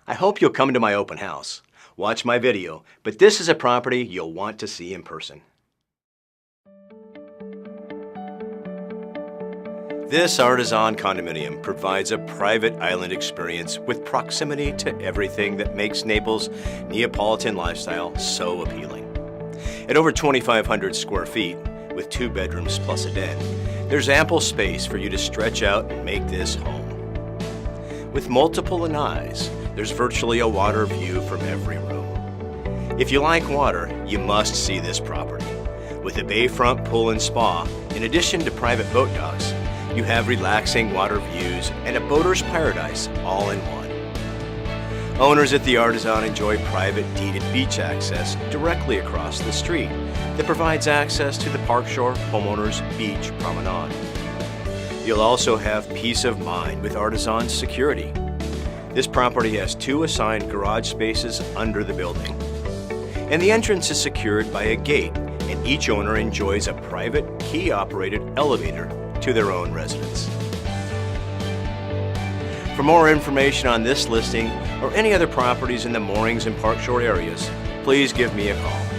I hope you'll come to my open house. Watch my video, but this is a property you'll want to see in person. This Ardissone condominium provides a private island experience with proximity to everything that makes Naples' Neapolitan lifestyle so appealing. At over 2,500 square feet, with 2 bedrooms plus a den, there's ample space for you to stretch out and make this home. With multiple lanais, there's virtually a water view from every room. If you like water, you must see this property. With a bayfront pool and spa, in addition to private boat docks, you have relaxing water views and a boater's paradise all in one. Owners at the Ardissone enjoy private deeded beach access directly across the street that provides access to the Parkshore Homeowners Beach Promenade. You'll also have peace of mind with Ardissone's security. This property has 2 assigned garage spaces under the building, and the entrance is secured by a gate, and each owner enjoys a private key-operated elevator to their own residence. For more information on this listing or any other properties in the Moorings and Parkshore areas, please give me a call.